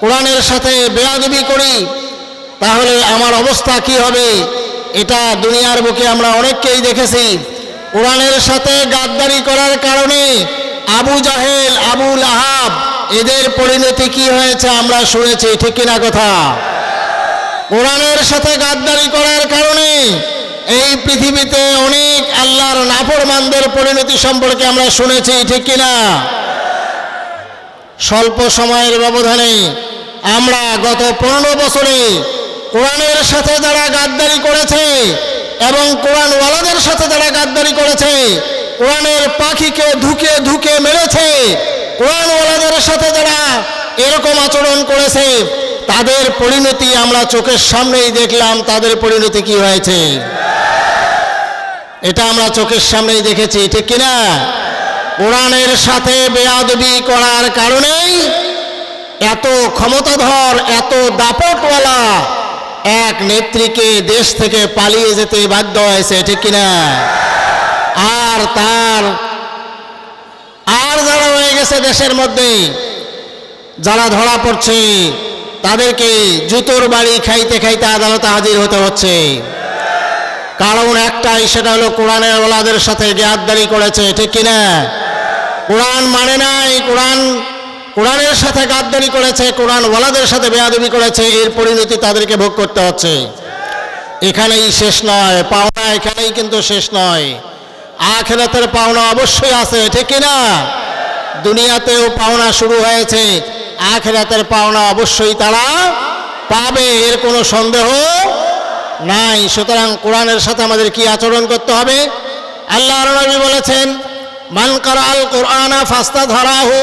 কোরআনের সাথে বেয়াদবি করি, তাহলে আমার অবস্থা কি হবে? এটা দুনিয়ার বুকে আমরা অনেককেই দেখেছি। কোরআনের সাথে গাদ্দারি করার কারণে আবু জাহেল, আবু লাহাব এদের পরিণতি কি হয়েছে আমরা শুনেছি, ঠিক কিনা কথা? কোরআনের সাথে গাদ্দারি করার কারণে এই পৃথিবীতে অনেক আল্লাহর নাফরমানদের পরিণতি সম্পর্কে আমরা শুনেছি, ঠিক কিনা? স্বল্প সময়ের ব্যবধানে আমরা গত 15 বছরে কোরআনের সাথে যারা গাদ্দারি করেছে এবং কোরআনওয়ালাদের সাথে যারা গাদ্দারি করেছে, কোরআনের পাখিকে ধুকে ধুকে মেরেছে, কোরআনওয়ালাদের সাথে যারা এরকম আচরণ করেছে, তাদের পরিণতি আমরা চোখের সামনেই দেখলাম। তাদের পরিণতি কি হয়েছে এটা আমরা চোখের সামনেই দেখেছি, ঠিক কিনা? কোরআনের সাথে বেয়াদবি করার কারণেই এত ক্ষমতাধর, এত দাপটওয়ালা এক নেত্রীকে দেশ থেকে পালিয়ে যেতে বাধ্য হয়েছে, ঠিক কিনা? আর যারা হয়ে গেছে দেশের মধ্যে, যারা ধরা পড়ছে, তাদেরকে জুতোর বাড়ি খাইতে খাইতে আদালতে হাজির হতে হচ্ছে। কারণ একটাই, সেটা হলো কোরআনের ওলাদের সাথে গাদ্দারি করেছে, ঠিক কিনা? কোরআন মানে নাই, কোরআনের সাথে গাদ্দারি করেছে, কোরআন ওয়ালাদের সাথে বেয়াদবি করেছে, এর পরিণতি তাদেরকে ভোগ করতে হচ্ছে। এখানেই শেষ নয়, পাওনা এখানেই কিন্তু শেষ নয়। আখিরাতের পাওনা অবশ্যই আছে, ঠিক কিনা? দুনিয়াতেও পাওনা শুরু হয়েছে, আখিরাতের পাওনা অবশ্যই তারা পাবে, এর কোনো সন্দেহ নাই। সুতরাং কোরআনের সাথে আমাদের কি আচরণ করতে হবে? আল্লাহর নবী বলেছেন, মান কারাআল কুরআনা ফাস্তাযহারাহু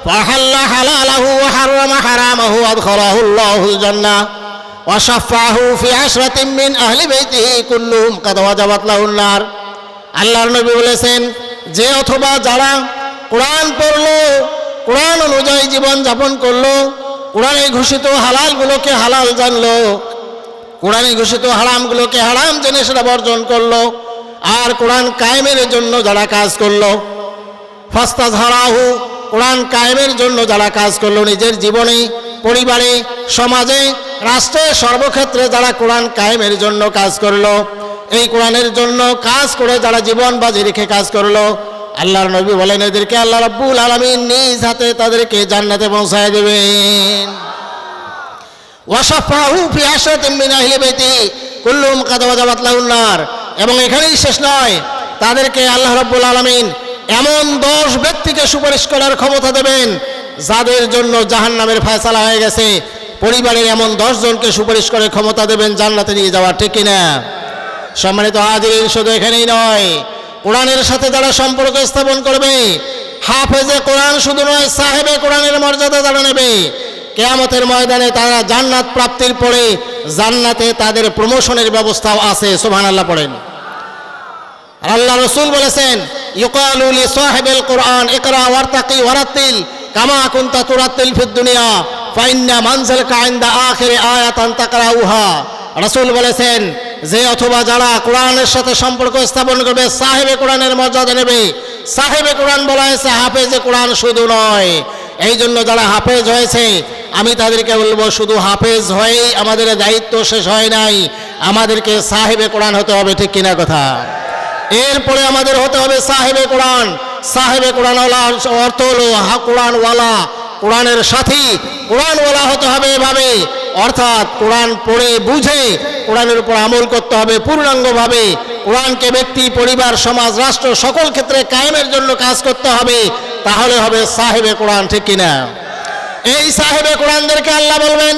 ফাহাল্লা হালালাহু ওয়া হারামা হারামাহু আদখালাহুল্লাহুল জান্নাহ ওয়া শাফাহু ফি আশরাতিন মিন আহলি বাইতিহি কুল্লুহুম কাদ ওয়াজাবাত লাহুন নার। আল্লাহর নবী বলেছেন, যে অথবা যারা কোরআন পড়লো, কোরআন অনুযায়ী জীবন যাপন করলো, কোরআনে ঘোষিত হালালগুলোকে হালাল জানলো, কোরআনে ঘোষিত হারামগুলোকে হারাম জেনে সেটা বর্জন করলো, আর কোরআন কায়েমের জন্য যারা কাজ করলো, ফাস্তাযহারাহু, কোরআন কায়েমের জন্য যারা কাজ করলো, নিজের জীবনে, পরিবারে, সমাজে, রাষ্ট্রে, সর্বক্ষেত্রে যারা কোরআন কায়েমের জন্য কাজ করলো, এই কোরআনের জন্য কাজ করে যারা জীবন বাজি রেখে কাজ করলো, আল্লাহর নবী বলেন, এদেরকে আল্লাহ রাব্বুল আলামিন নিজ হাতে তাদেরকে জান্নাতে পৌঁছায় দেবেন। ওয়াশাফাহু ফি আশরাতিন মিন আহলি বাইতি কুল্লুহুম কাদ ওয়াজাবাত লাহুন নার। এবং এখানেই শেষ নয়, তাদেরকে আল্লাহ রাব্বুল আলামিন এমন 10 ব্যক্তিকে সুপারিশ করার ক্ষমতা দেবেন যাদের জন্য জাহান্নামের ফয়সালা হয়ে গেছে। পরিবারের এমন 10 জনকে সুপারিশ করে ক্ষমতা দেবেন জান্নাতে নিয়ে যাওয়ার, ঠিক কিনা? সম্মানিত হাজিরিন, শুধু এখানেই নয়, কোরআনের সাথে যারা সম্পর্ক স্থাপন করবে, হাফেজে কোরআন শুধু নয়, সাহেবে কোরআনের মর্যাদা যারা নেবে, কিয়ামতের ময়দানে তারা জান্নাত প্রাপ্তির পরে জান্নাতে তাদের প্রমোশনের ব্যবস্থাও আছে। সুবহানাল্লাহ পড়েন। আল্লাহ রাসূল বলেছেন, ইউকালু লি সাহিবিল কোরআন ইকরা ওয়ারতাকি ওয়ারাতিল কামা কুনতা তুরাতিল ফিদ দুনিয়া ফাইন্না মানজিলাকা ইনদা আখিরি আয়াতান তাকরাউহা। রাসূল বলেছেন, যে অথবা যারা কোরআনের সাথে সম্পর্ক স্থাপন করবে, সাহেবে কোরআনের মর্যাদা নেবে। সাহেবে কোরআন বলা হয়েছে, হাফেজে কোরআন শুধু নয়। এই জন্য যারা হাফেজ হয়েছে, আমি তাদেরকে বলবো, শুধু হাফেজ হয়েই আমাদের দায়িত্ব শেষ হয় নাই, আমাদেরকে সাহেবে কোরআন হতে হবে, ঠিক কিনা কথা? এরপরে আমাদের হতে হবে সাহেবে কোরআন। সাহেবে কোরআনওয়ালা অর্থ হলো কোরআনওয়ালা, কোরআনের সাথী। কোরআনওয়ালা হতে হবে এভাবে, অর্থাৎ কোরআন পড়ে বুঝে কোরআনের উপর আমল করতে হবে পূর্ণাঙ্গভাবে। কোরআনকে ব্যক্তি, পরিবার, সমাজ, রাষ্ট্র সকল ক্ষেত্রে কায়েমের জন্য কাজ করতে হবে, তাহলে হবে সাহেবে কোরআন, ঠিক কিনা? এই সাহেবে কোরআনদেরকে আল্লাহ বলবেন,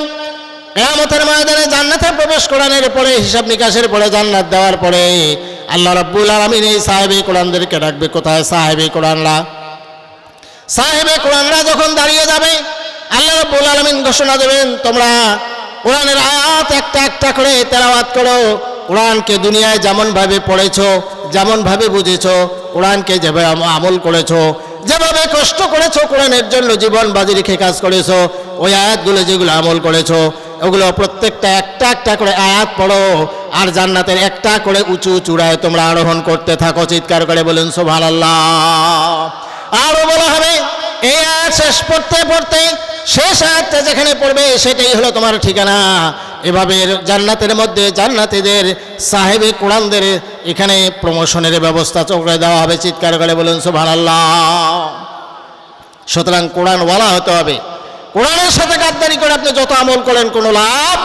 কিয়ামতের ময়দানে জান্নাতে প্রবেশ করানোর পরে, হিসাব নিকাশের পরে, জান্নাত দেওয়ার পরে আল্লাহ রাব্বুল আলামিন এই সাহেবে কোরআনদেরকে ডাকবে। কোথায় সাহেবে কোরআনরা? সাহেবে কোরআনরা যখন দাঁড়িয়ে যাবে, আল্লাহ রাব্বুল আলামিন ঘোষণা দেবেন, তোমরা কোরআনের আয়াত একটা একটা করে তেলাওয়াত করো। কোরআনকে দুনিয়ায় যেমনভাবে পড়েছো, যেমনভাবে বুঝেছো, কোরআনকে যেভাবে আমল করেছো, যেভাবে কষ্ট করেছো, কোরআনের জন্য জীবন বাজি রেখে কাজ করেছো, ওই আয়াতগুলো যেগুলো আমল করেছো, ওগুলো প্রত্যেকটা একটা একটা করে আয়াত পড়ো, আর জান্নাতের একটা করে উঁচু চূড়ায় তোমরা আরোহণ করতে থাকো। চিৎকার করে বলুন সুবহানাল্লাহ। আরো বলা হবে, এই আয়াত শেষ পড়তে পড়তে শেষ আয়াতটা যেখানে পড়বে সেটাই হলো তোমার ঠিকানা। এভাবে জান্নাতের মধ্যে জান্নাতীদের সাহেবে কোরআনদের এখানে প্রমোশনের ব্যবস্থা করে দেওয়া হবে। চিৎকার করে বলুন সুবহানাল্লাহ। সুতরাং কোরআনওয়ালা হতে হবে। কোরআনের সাথে গাদ্দারি করে আপনি যত আমল করেন কোনো লাভ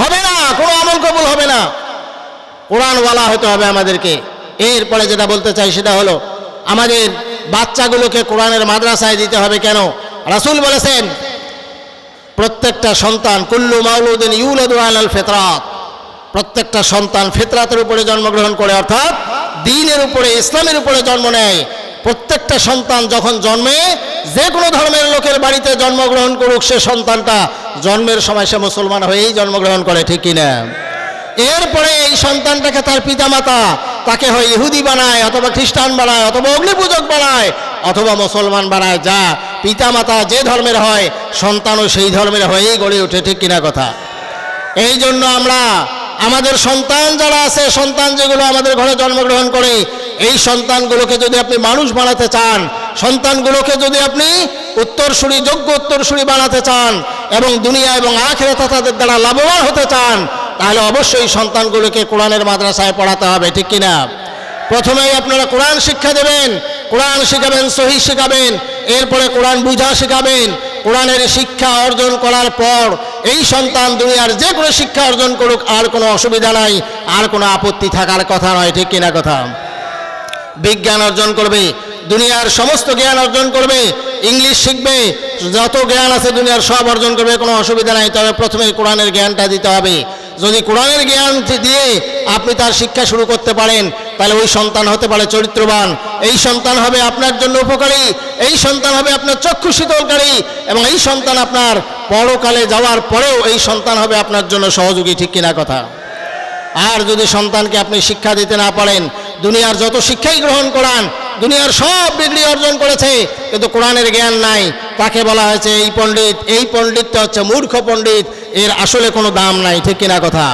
হবে না, কোনো আমল কবুল হবে না। কোরআনওয়ালা হতে হবে আমাদেরকে। এরপরে যেটা বলতে চাই সেটা হলো আমাদের বাচ্চাগুলোকে কোরআনের মাদ্রাসায় দিতে হবে। কেন? রাসূল বলেছেন প্রত্যেকটা সন্তান কুল্লু মাউলুদিন ইউলাদু আলাল ফিতরাত, প্রত্যেকটা সন্তান ফিতরাতের উপরে জন্মগ্রহণ করে, অর্থাৎ দ্বীনের উপরে, ইসলামের উপরে জন্ম নেয়। প্রত্যেকটা সন্তান যখন জন্মে, যে কোনো ধর্মের লোকের বাড়িতে জন্মগ্রহণ করুক, সে সন্তানটা জন্মের সময় সে মুসলমান হয়েই জন্মগ্রহণ করে, ঠিক কিনা? এরপরে এই সন্তানটাকে তার পিতামাতা তাকে হয় ইহুদি বানায়, অথবা খ্রিস্টান বানায়, অথবা অগ্নিপূজক বানায়, অথবা মুসলমান বানায়। যা পিতামাতা যে ধর্মের হয়, সন্তানও সেই ধর্মের হয়েই গড়ে ওঠে, ঠিক কিনা কথা? এই জন্য আমরা আমাদের সন্তান যারা আছে, সন্তান যেগুলো আমাদের ঘরে জন্মগ্রহণ করে, এই সন্তানগুলোকে যদি আপনি মানুষ বানাতে চান, সন্তানগুলোকে যদি আপনি উত্তরসূরি, যোগ্য উত্তরসূরি বানাতে চান এবং দুনিয়া এবং আখিরাতে তাদের দ্বারা লাভবান হতে চান, তাহলে অবশ্যই সন্তানগুলোকে কোরআনের মাদ্রাসায় পড়াতে হবে, ঠিক কিনা? প্রথমেই আপনারা কোরআন শিক্ষা দেবেন, কোরআন শেখাবেন, সহিহ শেখাবেন, এরপরে কোরআন বুঝা শেখাবেন। কোরআনের শিক্ষা অর্জন করার পর এই সন্তান দুনিয়ার যে কোনো শিক্ষা অর্জন করুক, আর কোনো অসুবিধা নাই, আর কোনো আপত্তি থাকার কথা নয়, ঠিক কিনা কথা? বিজ্ঞান অর্জন করবে, দুনিয়ার সমস্ত জ্ঞান অর্জন করবে, ইংলিশ শিখবে, যত জ্ঞান আছে দুনিয়ার সব অর্জন করবে, কোনো অসুবিধা নাই। তবে প্রথমে কোরআনের জ্ঞানটা দিতে হবে। যদি কোরআনের জ্ঞান দিয়ে আপনি তার শিক্ষা শুরু করতে পারেন, তাহলে ওই সন্তান হতে পারে চরিত্রবান, এই সন্তান হবে আপনার জন্য উপকারী, এই সন্তান হবে আপনার চক্ষু শীতলকারী, এবং এই সন্তান আপনার পরকালে যাওয়ার পরেও এই সন্তান হবে আপনার জন্য সহযোগী, ঠিক কিনা কথা? আর যদি সন্তানকে আপনি শিক্ষা দিতে না পারেন, দুনিয়ার যত শিক্ষাই গ্রহণ করান, দুনিয়ার সব ডিগ্রি অর্জন করেছে কিন্তু কোরআনের জ্ঞান নাই, তাকে বলা হয়েছে এই পণ্ডিত। এই পণ্ডিতটা হচ্ছে মূর্খ পণ্ডিত, এর আসলে কোনো দাম নাই, ঠিক কিনা কথা?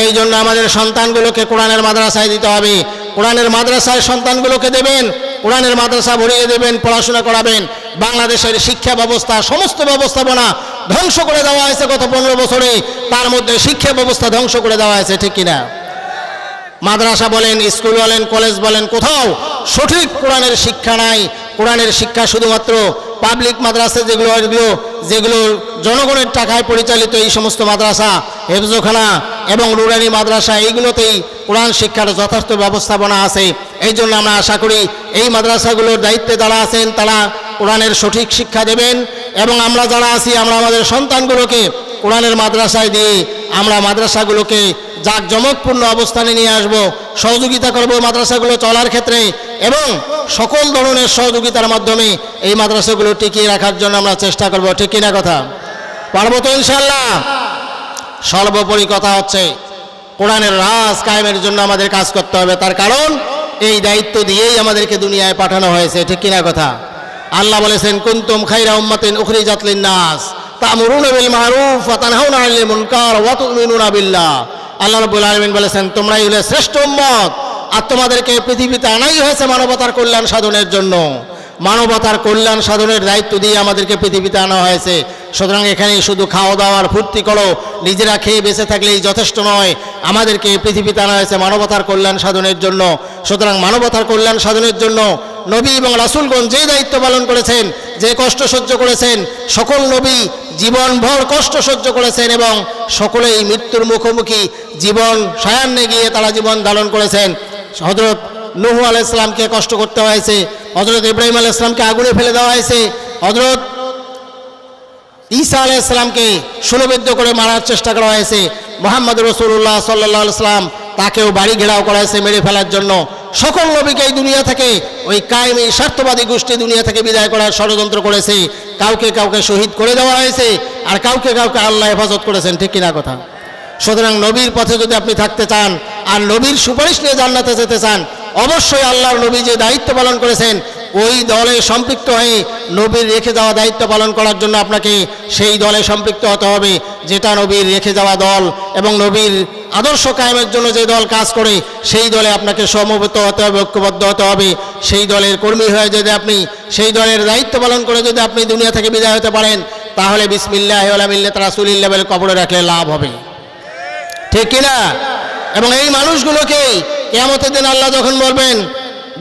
এই জন্য আমাদের সন্তানগুলোকে কোরআনের মাদ্রাসায় দিতে হবে। কোরআনের মাদ্রাসায় সন্তানগুলোকে দেবেন, কোরআনের মাদ্রাসা ভরিয়ে দেবেন, পড়াশোনা করাবেন। বাংলাদেশের শিক্ষা ব্যবস্থা, সমস্ত ব্যবস্থাপনা ধ্বংস করে দেওয়া হয়েছে গত 15 বছরে, তার মধ্যে শিক্ষা ব্যবস্থা ধ্বংস করে দেওয়া হয়েছে, ঠিক কিনা? মাদ্রাসা বলেন, স্কুল বলেন, কলেজ বলেন, কোথাও সঠিক কোরআনের শিক্ষা নাই। কোরআনের শিক্ষা শুধুমাত্র পাবলিক মাদ্রাসা যেগুলো জনগণের টাকায় পরিচালিত, এই সমস্ত মাদ্রাসা, হেফজোখানা এবং নুরানি মাদ্রাসা, এইগুলোতেই কোরআন শিক্ষার যথার্থ ব্যবস্থাপনা আছে। এই জন্য আমরা আশা করি এই মাদ্রাসাগুলোর দায়িত্বে যারা আছেন তারা কোরআনের সঠিক শিক্ষা দেবেন, এবং আমরা যারা আছি আমরা আমাদের সন্তানগুলোকে কোরআনের মাদ্রাসায় দিয়ে আমরা মাদ্রাসাগুলোকে জাঁকজমকপূর্ণ অবস্থানে নিয়ে আসব, সহযোগিতা করব মাদ্রাসাগুলো চলার ক্ষেত্রে, এবং সকল ধরনের সহযোগিতার মাধ্যমে এই মাদ্রাসাগুলো টিকিয়ে রাখার জন্য আমরা চেষ্টা করব, ঠিক কিনা কথা? পারবো তো ইনশাআল্লাহ? সর্বোপরি কথা হচ্ছে কোরআনের রাজ কায়েমের জন্য আমাদের কাজ করতে হবে। তার কারণ এই দায়িত্ব দিয়েই আমাদেরকে দুনিয়ায় পাঠানো হয়েছে, ঠিক কিনা কথা? আল্লাহ বলেছেন কুনতুম খায়রা উম্মাতিন উখরিজাত লিন-নাস তা'মুরুনা বিল মা'রুফ ওয়া তানহাউনা আনিল মুনকার ওয়া তু'মিনুনা বিল্লাহ। আল্লাহ রাব্বুল আলামিন বলেছেন তোমরাই হলে শ্রেষ্ঠ উম্মত, আর তোমাদেরকে পৃথিবীতে আনাই হয়েছে মানবতার কল্যাণ সাধনের জন্য। মানবতার কল্যাণ সাধনের দায়িত্ব দিয়ে আমাদেরকে পৃথিবীতে আনা হয়েছে। সুতরাং এখানে শুধু খাওয়া দাওয়ার ফুর্তি করো, নিজেরা খেয়ে বেঁচে থাকলেই যথেষ্ট নয়, আমাদেরকে পৃথিবীতে আনা হয়েছে মানবতার কল্যাণ সাধনের জন্য। সুতরাং মানবতার কল্যাণ সাধনের জন্য নবী এবং রাসূলগণ যে দায়িত্ব পালন করেছেন, যে কষ্ট সহ্য করেছেন, সকল নবী জীবনভর কষ্ট সহ্য করেছেন এবং সকলেই মৃত্যুর মুখোমুখি জীবন সায়ান্নে গিয়ে তারা জীবন ধারণ করেছেন। হযরত নূহ আলাইহিস সালামকে কষ্ট করতে হয়েছে, হযরত ইব্রাহিম আলাইহিস সালামকে আগুনে ফেলে দেওয়া হয়েছে, হযরত ঈসা আলাইহিস সালামকে শূলবিদ্ধ করে মারার চেষ্টা করা হয়েছে, মুহাম্মদ রাসূলুল্লাহ সাল্লাল্লাহু আলাইহি ওয়াসাল্লাম তাকেও বাড়ি ঘেরাও করা হয়েছে মেরে ফেলার জন্য। সকল নবীকে এই দুনিয়া থেকে ওই কায়েমি স্বার্থবাদী গোষ্ঠী দুনিয়া থেকে বিদায় করার ষড়যন্ত্র করেছে। কাউকে কাউকে শহীদ করে দেওয়া হয়েছে, আর কাউকে কাউকে আল্লাহ হেফাজত করেছেন, ঠিক কিনা কথা? সুতরাং নবীর পথে যদি আপনি থাকতে চান আর নবীর সুপারিশ নিয়ে জান্নাতে যেতে চান, অবশ্যই আল্লাহর নবী যে দায়িত্ব পালন করেছেন ওই দলে সম্পৃক্ত হয়ে নবীর রেখে যাওয়া দায়িত্ব পালন করার জন্য আপনাকে সেই দলে সম্পৃক্ত হতে হবে, যেটা নবীর রেখে যাওয়া দল এবং নবীর আদর্শ কায়েমের জন্য যে দল কাজ করে সেই দলে আপনাকে সমবেত হতে হবে, ঐক্যবদ্ধ হতে হবে। সেই দলের কর্মী হয়ে যদি আপনি সেই দলের দায়িত্ব পালন করে যদি আপনি দুনিয়া থেকে বিদায় হতে পারেন, তাহলে বিসমিল্লাহ ওয়ালা মিল্লাত রাসূলিল্লাহ বলে কবরে রাখলে লাভ হবে, ঠিক কিনা? এবং এই মানুষগুলোকে কিয়ামতের দিন আল্লাহ যখন বলবেন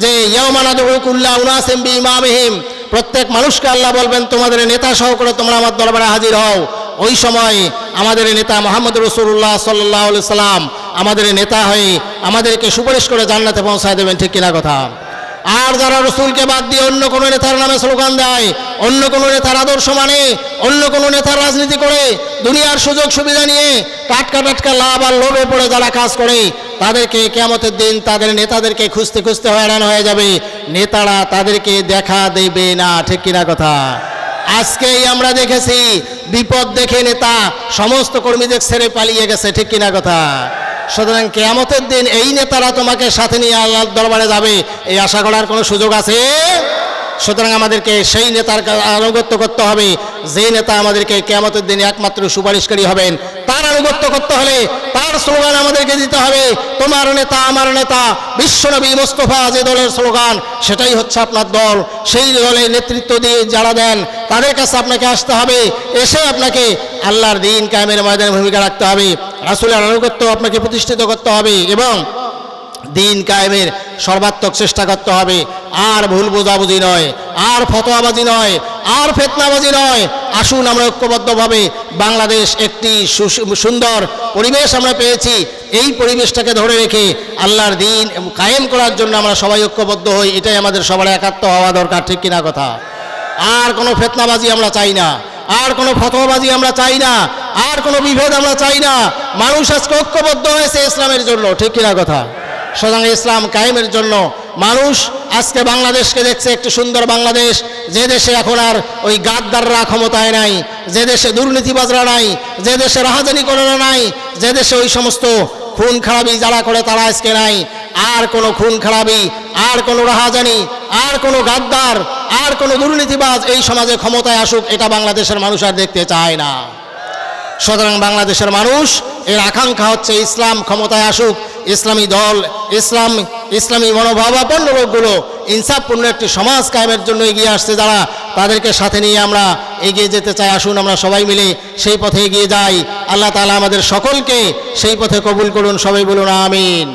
যে ইয়াউমা নাদউ কুল্লা উনাসিম বিইমামিহিম, প্রত্যেক মানুষকে আল্লাহ বলবেন তোমাদের নেতা সহ করে তোমরা আমার দরবারে হাজির হও। ওই সময় আমাদের নেতা মুহাম্মদ রাসূলুল্লাহ সাল্লাল্লাহু আলাইহি সাল্লাম আমাদের নেতা হয়ে আমাদেরকে সুপারিশ করে জান্নাতে পৌঁছায় দেবেন, ঠিক কিনা কথা? আর যারা রসুলকে বাদ দিয়ে অন্য কোনো নেতার নামে স্লোগান দেয়, অন্য কোনো নেতার আদর্শ মানে, অন্য কোনো নেতার রাজনীতি করে, দুনিয়ার সুযোগ সুবিধা নিয়ে টাটকা টাটকা লাভ আর লোভে পড়ে যারা কাজ করে, তাদেরকে কিয়ামতের দিন তাদের নেতাদেরকে খুঁজতে খুঁজতে হয়রান হয়ে যাবে। নেতারা তাদেরকে দেখা দেবে না, ঠিক কিনা কথা? আজকেই আমরা দেখেছি বিপদ দেখে নেতা সমস্ত কর্মীদের ছেড়ে পালিয়ে গেছে, ঠিক কিনা কথা? সুতরাং কিয়ামতের দিন এই নেতারা তোমাকে সাথে নিয়ে আল্লাহর দরবারে যাবে, এই আশা করার কোনো সুযোগ আছে? সুতরাং আমাদেরকে সেই নেতার আনুগত্য করতে হবে যে নেতা আমাদেরকে কিয়ামতের দিনে একমাত্র সুপারিশকারী হবেন। তার আনুগত্য করতে হলে তার স্লোগান আমাদেরকে দিতে হবে, তোমার নেতা আমার নেতা, বিশ্বনবী মুস্তাফা যে দলের স্লোগান সেটাই হচ্ছে আপনার দল। সেই দলের নেতৃত্ব দিয়ে যারা দেন তাদের কাছে আপনাকে আসতে হবে, এসে আপনাকে আল্লাহর দিন কায়েমের ময়দানে ভূমিকা রাখতে হবে, রাসূলের আনুগত্য আপনাকে প্রতিষ্ঠিত করতে হবে এবং দিন কায়েমের সর্বাত্মক চেষ্টা করতে হবে। আর ভুল বোঝাবুঝি নয়, আর ফতোয়াবাজি নয়, আর ফিতনাবাজি নয়। আসুন আমরা ঐক্যবদ্ধভাবে বাংলাদেশ একটি সুন্দর পরিবেশ আমরা পেয়েছি, এই পরিবেশটাকে ধরে রেখে আল্লাহর দিন কায়েম করার জন্য আমরা সবাই ঐক্যবদ্ধ হই। এটাই আমাদের সবার একাত্ম হওয়া দরকার, ঠিক কিনা কথা? আর কোনো ফিতনাবাজি আমরা চাই না, আর কোনো ফতোয়াবাজি আমরা চাই না, আর কোনো বিভেদ আমরা চাই না। মানুষ আজকে ঐক্যবদ্ধ হয়েছে ইসলামের জন্য, ঠিক কিনা কথা? সুতরাং ইসলাম কায়েমের জন্য মানুষ আজকে বাংলাদেশকে দেখছে একটি সুন্দর বাংলাদেশ, যে দেশে এখন আর ওই গাদ্দাররা ক্ষমতায় নাই, যে দেশে দুর্নীতিবাজরা নাই, যে দেশে রাহাজানি করে নাই, যে দেশে ওই সমস্ত খুন খারাপি যারা করে তারা আজকে নাই। আর কোনো খুন খারাপি, আর কোনো রাহাজানি, আর কোনো গাদ্দার, আর কোনো দুর্নীতিবাজ এই সমাজে ক্ষমতায় আসুক, এটা বাংলাদেশের মানুষ আর দেখতে চায় না। সুতরাং বাংলাদেশের মানুষ এর আকাঙ্ক্ষা হচ্ছে ইসলাম ক্ষমতায় আসুক, ইসলামী দল, ইসলামী মনোভাবাপন্ন লোকগুলো ইনসাফপূর্ণ একটি সমাজ কায়েমের জন্য এগিয়ে আসছে যারা, তাদেরকে সাথে নিয়ে আমরা এগিয়ে যেতে চাই। আসুন আমরা সবাই মিলে সেই পথে এগিয়ে যাই। আল্লাহ তাআলা আমাদের সকলকে সেই পথে কবুল করুন, সবাই বলুন আমিন।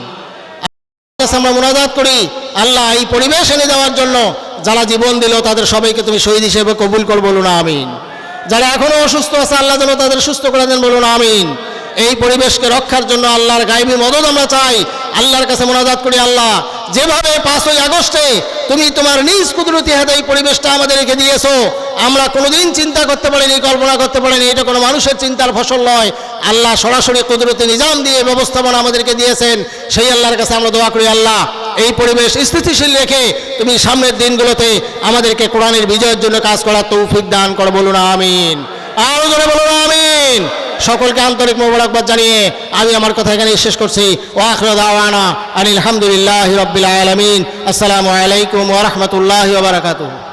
আমরা মুনাজাত করি, আল্লাহ এই পরিবেশ এনে দেওয়ার জন্য যারা জীবন দিল তাদের সবাইকে তুমি শহীদ হিসেবে কবুল কর, বলুন আমিন। যারা এখনো অসুস্থ আছে আল্লাহ যেন তাদের সুস্থ করে দেন, বলুন আমিন। এই পরিবেশকে রক্ষার জন্য আল্লাহর গায়বী মদদ আমরা চাই, আল্লাহর কাছে মুনাজাত করি, আল্লাহ যেভাবে 5ই আগস্টে তুমি তোমার নিজ কুদরতি হাতে এই পরিবেশটা আমাদের রেখে দিয়েছো, আমরা কোনোদিন চিন্তা করতে পারিনি, কল্পনা করতে পারিনি, এটা কোনো মানুষের চিন্তার ফসল নয়। আল্লাহ সরাসরি কুদরতি নিজাম দিয়ে ব্যবস্থাপনা আমাদেরকে দিয়েছেন। সেই আল্লাহর কাছে আমরা দোয়া করি, আল্লাহ এই পরিবেশ স্থিতিশীল রেখে তুমি সামনের দিনগুলোতে আমাদেরকে কোরআনের বিজয়ের জন্য কাজ করার তৌফিক দান করো, বলুন আমিন। আরো জোরে বলুন আমিন। সকলকে আন্তরিক মোবারকবাদ জানিয়ে আমি আমার কথা এখানে শেষ করছি। ওয়া আখিরু দাওয়ানা আনিল হামদুলিল্লাহি রাব্বিল আলামিন। আসসালামু আলাইকুম ওয়া রাহমাতুল্লাহি ওয়া বারাকাতুহু।